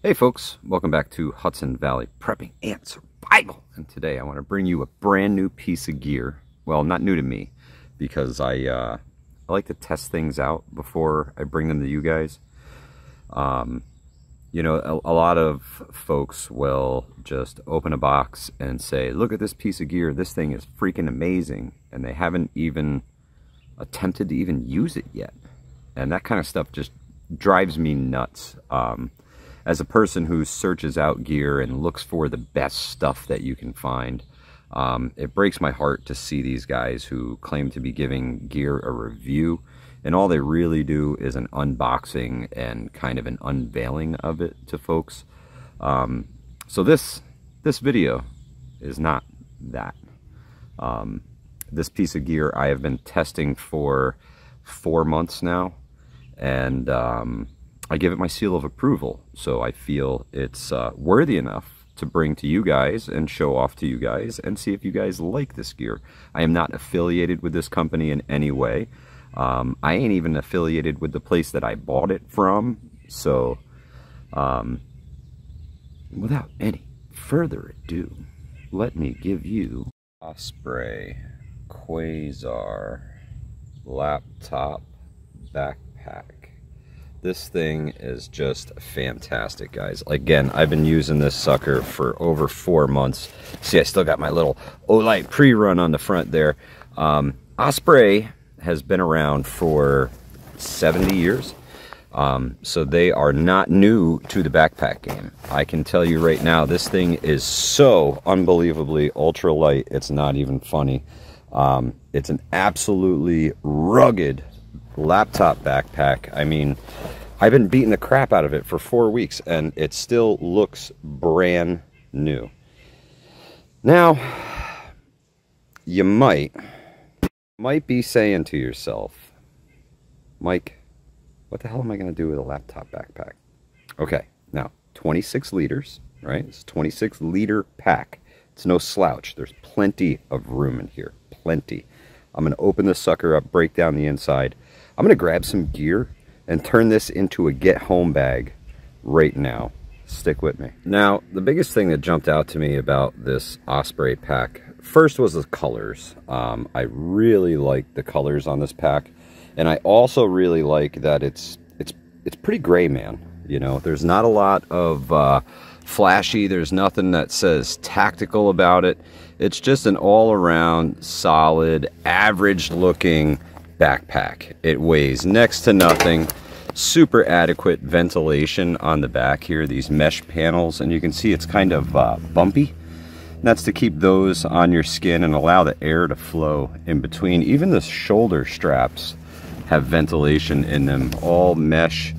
Hey folks, welcome back to Hudson Valley Prepping and Survival. And today I want to bring you a brand new piece of gear. Well, not new to me, because I like to test things out before I bring them to you guys. You know, a lot of folks will just open a box and say, look at this piece of gear, this thing is freaking amazing. And they haven't even attempted to even use it yet. And that kind of stuff just drives me nuts. As a person who searches out gear and looks for the best stuff that you can find, it breaks my heart to see these guys who claim to be giving gear a review, and all they really do is an unboxing and kind of an unveiling of it to folks. So this video is not that. This piece of gear I have been testing for 4 months now, and I give it my seal of approval, so I feel it's worthy enough to bring to you guys and show off to you guys and see if you guys like this gear. I am not affiliated with this company in any way. I ain't even affiliated with the place that I bought it from, so without any further ado, let me give you Osprey Quasar laptop backpack. This thing is just fantastic, guys. Again, I've been using this sucker for over 4 months. See, I still got my little Olight pre-run on the front there. Osprey has been around for 70 years. So they are not new to the backpack game. I can tell you right now, this thing is so unbelievably ultra light, it's not even funny. It's an absolutely rugged laptop backpack. I mean, I've been beating the crap out of it for 4 weeks and it still looks brand new. Now, you might be saying to yourself, Mike, what the hell am I going to do with a laptop backpack? Okay, now 26 liters, right? It's a 26 liter pack. It's no slouch. There's plenty of room in here, plenty. I'm going to open this sucker up, break down the inside. I'm going to grab some gear and turn this into a get-home bag right now. Stick with me. Now, the biggest thing that jumped out to me about this Osprey pack, first was the colors. I really like the colors on this pack, and I also really like that it's pretty gray, man. You know, there's not a lot of flashy. There's nothing that says tactical about it. It's just an all-around solid, average-looking backpack. It weighs next to nothing. Super adequate ventilation on the back here, these mesh panels, and you can see it's kind of bumpy. That's to keep those on your skin and allow the air to flow in between. Even the shoulder straps have ventilation in them, all mesh.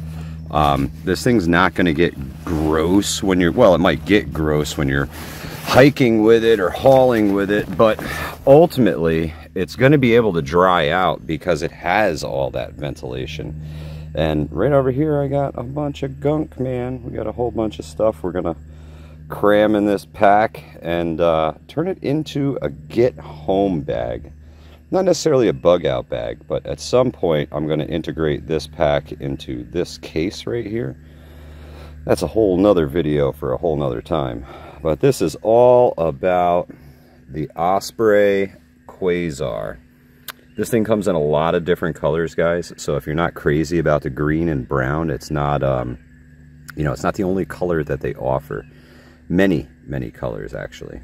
This thing's not going to get gross when you're, well, it might get gross when you're hiking with it or hauling with it, but ultimately it's going to be able to dry out because it has all that ventilation. And right over here I got a bunch of gunk, man. We got a whole bunch of stuff we're gonna cram in this pack and turn it into a get home bag. Not necessarily a bug out bag, but at some point I'm going to integrate this pack into this case right here. That's a whole nother video for a whole nother time. But this is all about the Osprey Quasar. This thing comes in a lot of different colors, guys. So if you're not crazy about the green and brown, it's not, you know, it's not the only color that they offer. Many colors, actually.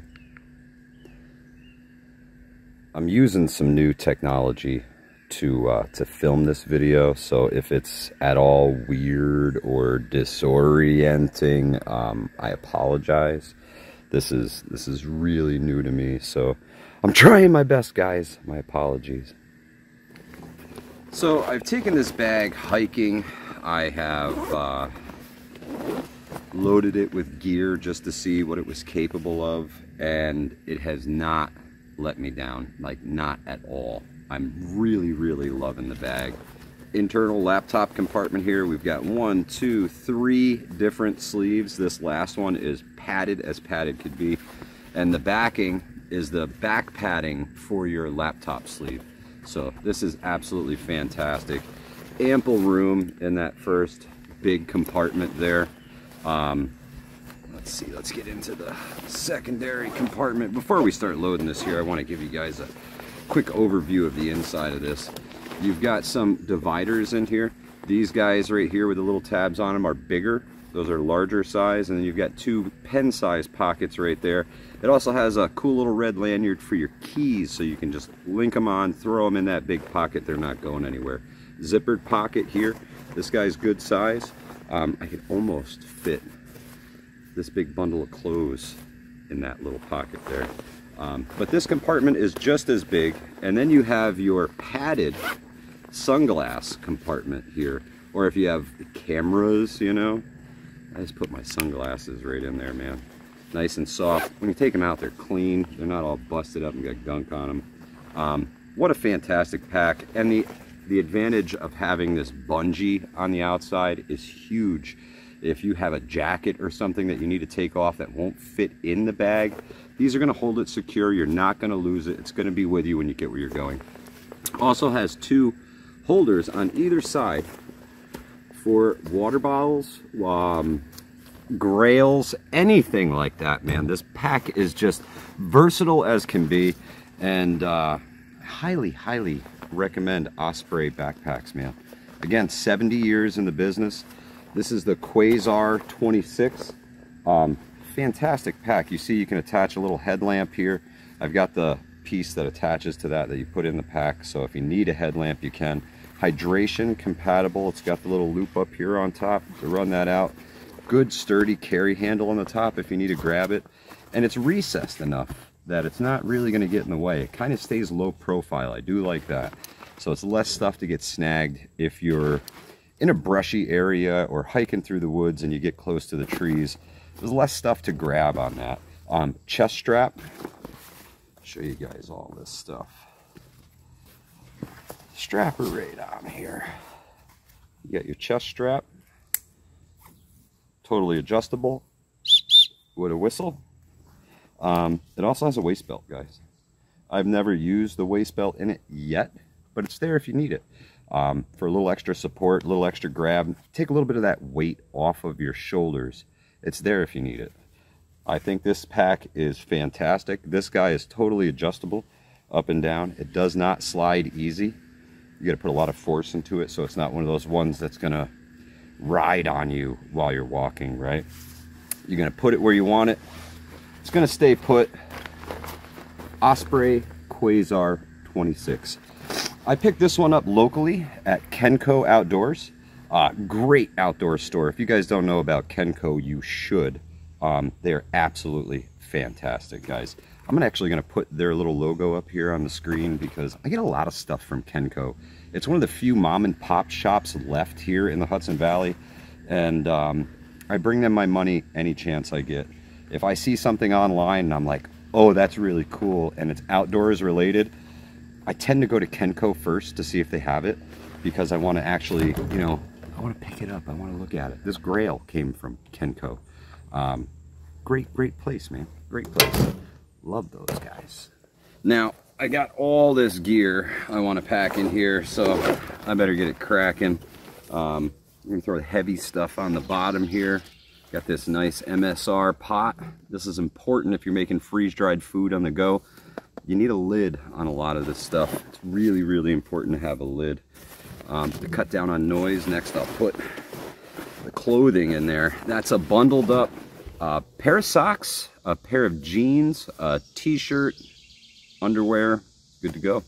I'm using some new technology to film this video, so if it's at all weird or disorienting, I apologize. This is really new to me, so I'm trying my best, guys. My apologies. So I've taken this bag hiking. I have loaded it with gear just to see what it was capable of, and it has not let me down, like not at all. I'm really loving the bag. Internal laptop compartment here. We've got 1, 2, 3 different sleeves. This last one is padded as padded could be, and the backing is the back padding for your laptop sleeve. So this is absolutely fantastic. Ample room in that first big compartment there. Let's see, let's get into the secondary compartment. Before we start loading this here, I want to give you guys a quick overview of the inside of this. You've got some dividers in here. These guys right here with the little tabs on them are bigger. Those are larger size, and then you've got two pen-sized pockets right there. It also has a cool little red lanyard for your keys, so you can just link them on, throw them in that big pocket. They're not going anywhere. Zippered pocket here. This guy's good size. I can almost fit this big bundle of clothes in that little pocket there. But this compartment is just as big, and then you have your padded sunglass compartment here, or if you have cameras, you know. I just put my sunglasses right in there, man. Nice and soft. When you take them out, they're clean. They're not all busted up and got gunk on them. What a fantastic pack. And the advantage of having this bungee on the outside is huge. If you have a jacket or something that you need to take off that won't fit in the bag, these are going to hold it secure. You're not going to lose it. It's going to be with you when you get where you're going. Also has two holders on either side for water bottles, grails, anything like that, man. This pack is just versatile as can be, and highly recommend Osprey backpacks, man. Again, 70 years in the business. This is the Quasar 26. Fantastic pack. You see you can attach a little headlamp here. I've got the piece that attaches to that you put in the pack, so if you need a headlamp you can. Hydration compatible. It's got the little loop up here on top to run that out. Good sturdy carry handle on the top if you need to grab it. And it's recessed enough that it's not really going to get in the way. It kind of stays low profile. I do like that. So it's less stuff to get snagged if you're in a brushy area or hiking through the woods and you get close to the trees. There's less stuff to grab on that. Chest strap. Show you guys all this stuff. Strap her right on here. You got your chest strap. Totally adjustable with a whistle. It also has a waist belt, guys. I've never used the waist belt in it yet, but it's there if you need it. For a little extra support, a little extra grab. Take a little bit of that weight off of your shoulders. It's there if you need it. I think this pack is fantastic. This guy is totally adjustable up and down. It does not slide easy. You got to put a lot of force into it, so it's not one of those ones that's going to ride on you while you're walking, right? You're going to put it where you want it. It's going to stay put. Osprey Quasar 26. I picked this one up locally at Kenco Outdoors. Great outdoor store. If you guys don't know about Kenco, you should. They're absolutely fantastic, guys. I'm actually going to put their little logo up here on the screen because I get a lot of stuff from Kenco. It's one of the few mom and pop shops left here in the Hudson Valley, and I bring them my money any chance I get. If I see something online and I'm like, oh, that's really cool, and it's outdoors related, I tend to go to Kenco first to see if they have it, because I want to actually, you know, I want to pick it up. I want to look at it. This grail came from Kenco. Great place, man. Great place. Love those guys. Now, I got all this gear I want to pack in here, so I better get it cracking. I'm going to throw the heavy stuff on the bottom here. Got this nice MSR pot. This is important if you're making freeze-dried food on the go. You need a lid on a lot of this stuff. It's really important to have a lid. To cut down on noise, next I'll put the clothing in there. That's a bundled up pair of socks, a pair of jeans, a t-shirt, underwear, good to go.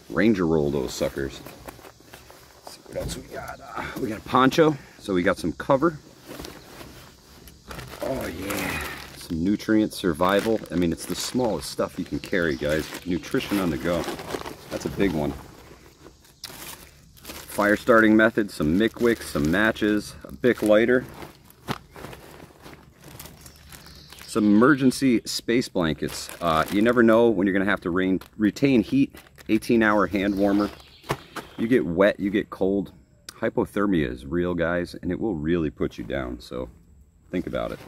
Ranger roll those suckers. Let's see what else we got. We got a poncho, so we got some cover. Oh yeah, some nutrient survival. I mean, it's the smallest stuff you can carry, guys. Nutrition on the go. That's a big one. Fire starting method, some Mick wicks, some matches, a Bic lighter, some emergency space blankets. You never know when you're going to have to retain heat. 18-hour hand warmer. You get wet, you get cold. Hypothermia is real, guys, and it will really put you down, so think about it.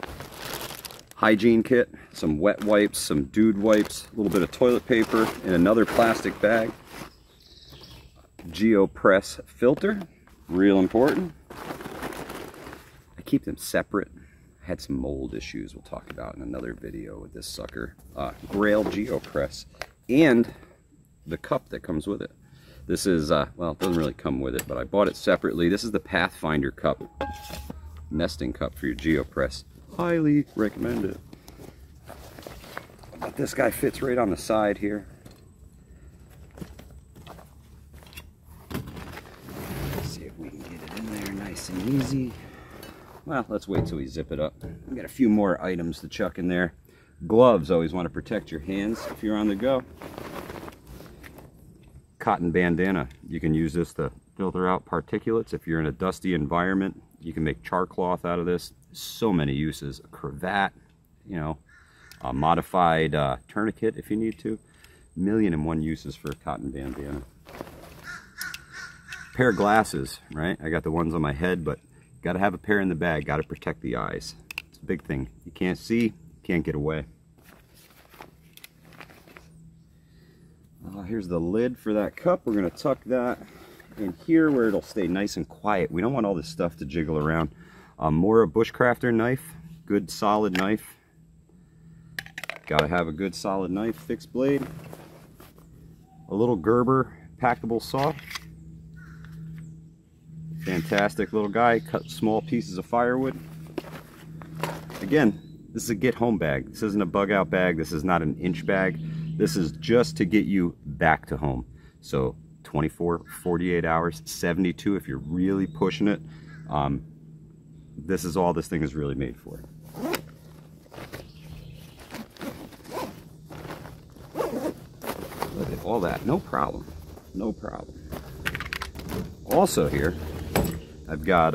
Hygiene kit, some wet wipes, some dude wipes, a little bit of toilet paper in another plastic bag. GeoPress filter, real important. I keep them separate had some mold issues we'll talk about in another video with this sucker. Grail GeoPress, and the cup that comes with it. This is, well, it doesn't really come with it, but I bought it separately. This is the Pathfinder cup, nesting cup for your GeoPress. Highly recommend it. But this guy fits right on the side here. Let's see if we can get it in there nice and easy. Well, let's wait till we zip it up. We got a few more items to chuck in there. Gloves, always want to protect your hands if you're on the go. Cotton bandana, you can use this to filter out particulates. If you're in a dusty environment, you can make char cloth out of this. So many uses. A cravat, you know, a modified tourniquet if you need to. 1,000,001 uses for a cotton bandana. Pair of glasses, right? I got the ones on my head, but got to have a pair in the bag. Got to protect the eyes. It's a big thing. You can't see, can't get away. Here's the lid for that cup. We're going to tuck that in here where it'll stay nice and quiet. We don't want all this stuff to jiggle around. More a bushcrafter knife, good solid knife. Got to have a good solid knife, fixed blade. A little Gerber packable saw. Fantastic little guy, cut small pieces of firewood. Again, this is a get home bag. This isn't a bug out bag. This is not an inch bag. This is just to get you back to home. So 24, 48 hours, 72 if you're really pushing it. This is all this thing is really made for. Look at all that, no problem, no problem. Also here, I've got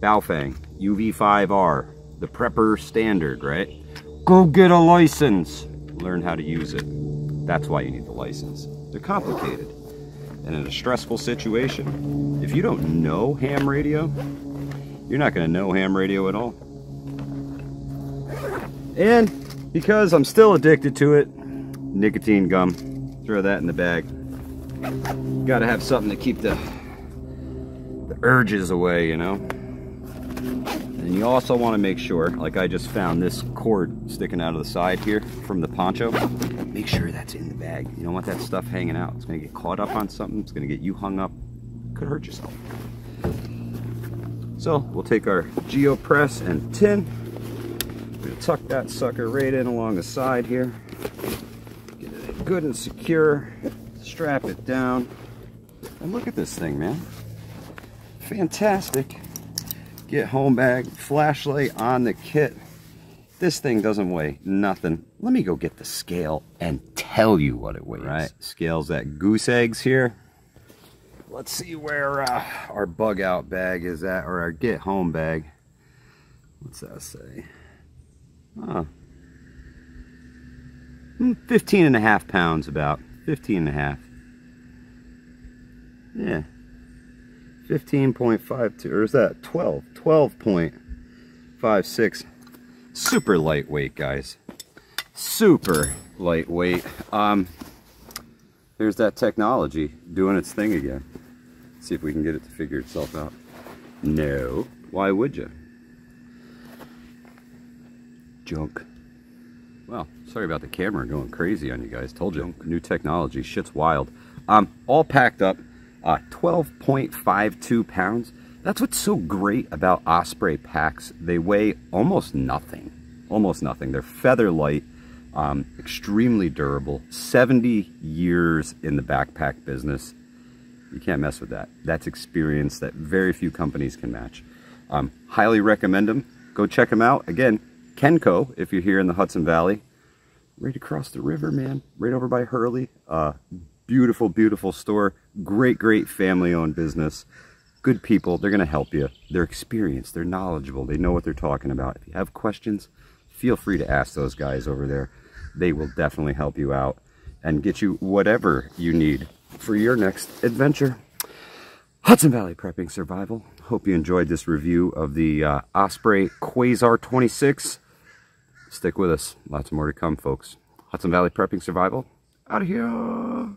Baofeng UV5R, the prepper standard, right? Go get a license. Learn how to use it. That's why you need the license. They're complicated. And in a stressful situation, if you don't know ham radio, you're not going to know ham radio at all. And because I'm still addicted to it, nicotine gum. Throw that in the bag. Got to have something to keep the urges away, you know. And you also want to make sure, like I just found this cord sticking out of the side here from the poncho. Make sure that's in the bag. You don't want that stuff hanging out. It's going to get caught up on something. It's going to get you hung up. Could hurt yourself. So we'll take our GeoPress and tin. We're going to tuck that sucker right in along the side here. Get it good and secure. Strap it down. And look at this thing, man. Fantastic. Get home bag, flashlight on the kit. This thing doesn't weigh nothing. Let me go get the scale and tell you what it weighs. Right, scale's at goose eggs here. Let's see where our bug out bag is at, or our get home bag. What's that say? 15.5 pounds about. 15.5. Yeah. 15.52, or is that 12? 12.56. Super lightweight, guys. Super lightweight. There's that technology doing its thing again. Let's see if we can get it to figure itself out. No. Why would you? Junk. Well, sorry about the camera going crazy on you guys. Told you. New technology. Shit's wild. All packed up. 12.52 pounds. That's what's so great about Osprey packs. They weigh almost nothing. Almost nothing. They're feather light, extremely durable. 70 years in the backpack business. You can't mess with that. That's experience that very few companies can match. Highly recommend them. Go check them out. Again, Kenco, if you're here in the Hudson Valley. Right across the river, man. Right over by Hurley. Beautiful, beautiful store. Great, great family-owned business. Good people. They're going to help you. They're experienced. They're knowledgeable. They know what they're talking about. If you have questions, feel free to ask those guys over there. They will definitely help you out and get you whatever you need for your next adventure. Hudson Valley Prepping Survival. Hope you enjoyed this review of the Osprey Quasar 26. Stick with us. Lots more to come, folks. Hudson Valley Prepping Survival. Out of here.